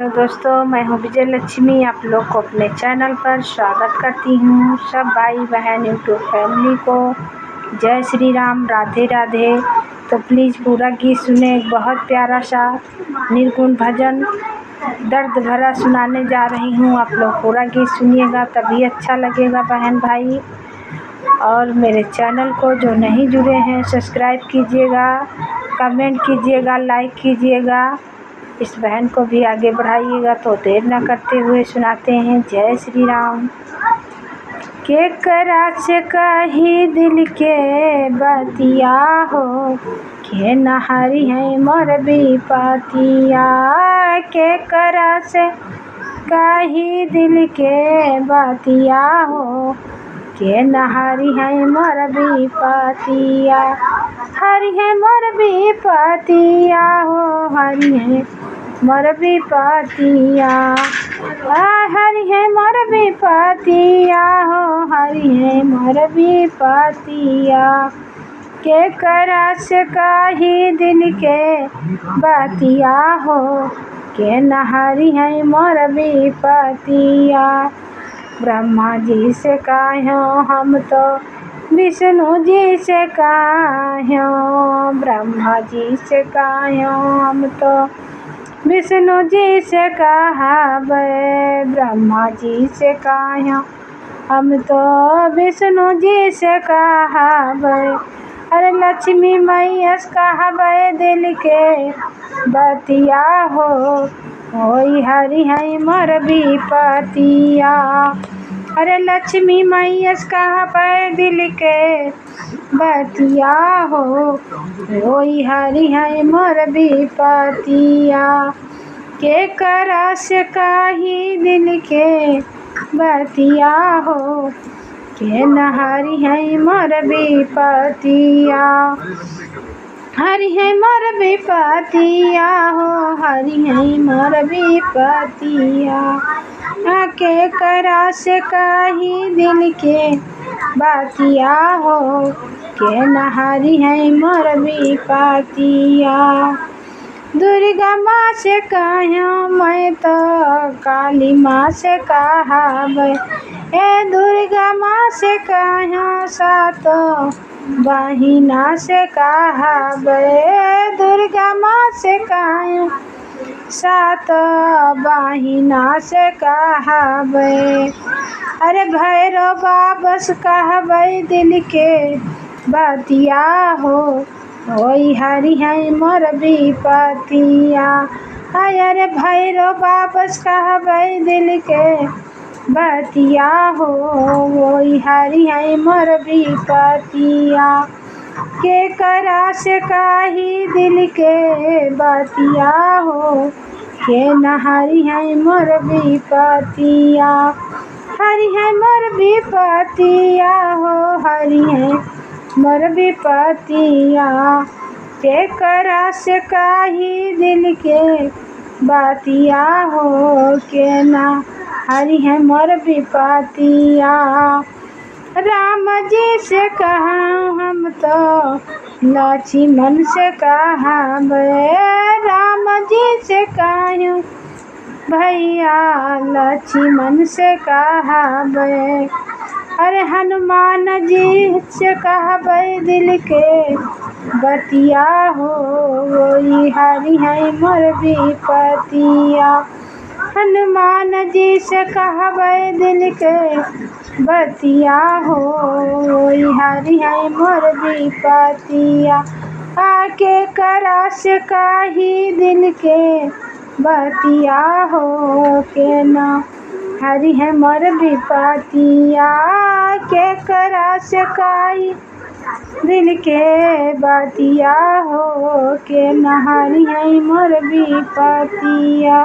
तो दोस्तों, मैं हूँ विजय लक्ष्मी। आप लोग को अपने चैनल पर स्वागत करती हूँ। सब भाई बहन यूट्यूब फैमिली को जय श्री राम, राधे राधे। तो प्लीज़ पूरा गीत सुने। एक बहुत प्यारा सा निर्गुण भजन दर्द भरा सुनाने जा रही हूँ। आप लोग पूरा गीत सुनिएगा तभी अच्छा लगेगा बहन भाई। और मेरे चैनल को जो नहीं जुड़े हैं सब्सक्राइब कीजिएगा, कमेंट कीजिएगा, लाइक कीजिएगा। इस बहन को भी आगे बढ़ाइएगा। तो देर न करते हुए सुनाते हैं जय श्री राम। केकरा से कही दिल के बतिया हो, के नहारी है मोर विपतिया। केकरा से कही दिल के बतिया हो, के नहारी है मोर विपतिया। हरि है मोर विपतिया हो, हरि है मोर विपतिया। हरि है मोर विपतिया हो, हरि है मोर विपतिया। केकरा से कही दिल के बतिया हो, के नहारी है मोर विपतिया। ब्रह्मा जी से कहो हम तो विष्णु जी से कहो, ब्रह्मा जी से कहो हम तो विष्णु जी से कहावे। ब्रह्मा जी से कहो हम तो विष्णु जी से कहावे। अरे लक्ष्मी मैया से कहावे दिल के बतिया हो, होई हरि है मोर विपतिया। अरे लक्ष्मी मैया से कहावे दिल के बतिया हो, होई हरि है मोर विपतिया। केकरा से कही दिल के बतिया हो, के नहारी है मोर विपतिया। हरि है मोर विपतिया हो, हरि है मोर विपतिया। केकरा से कही दिल के बतिया हो, के नहारी है मोर विपतिया। दुर्गा माँ से कहो मैं तो काली माँ से कहावे। ए दुर्गा माँ से कहो सातो बहिना से कहावे। दुर्गा माँ से कहो सात बहिना से कहावे। अरे भैरव बाबा से कहावे दिल के बतिया हो, होई हरि है मोर विपतिया। अरे भैरव बाबा से कहावे दिल के बतिया हो, होई हरि है मोर विपतिया। केकरा से कही दिल के बतिया हो, के नहारी है मोर विपतिया। हरि है मोर विपतिया हो, हरि है मोर विपतिया। केकरा से कही दिल के बतिया हो, के नहारी है मोर विपतिया। राम जी से कहा हम तो लक्ष्मण से कहावे। राम जी से कहूँ भैया लक्ष्मण से कहावे। अरे हनुमान जी से कहावे दिल के बतिया हो, वही हरि है मोर विपतिया। हनुमान जी से कहावे दिल के बतिया हो, वही हरि है मोर विपतिया। आके करा से कही दिल के बतिया हो, के ना हरि है मोर विपतिया। के करा से कही दिल के बतिया हो, के ना हरि है मोर विपतिया।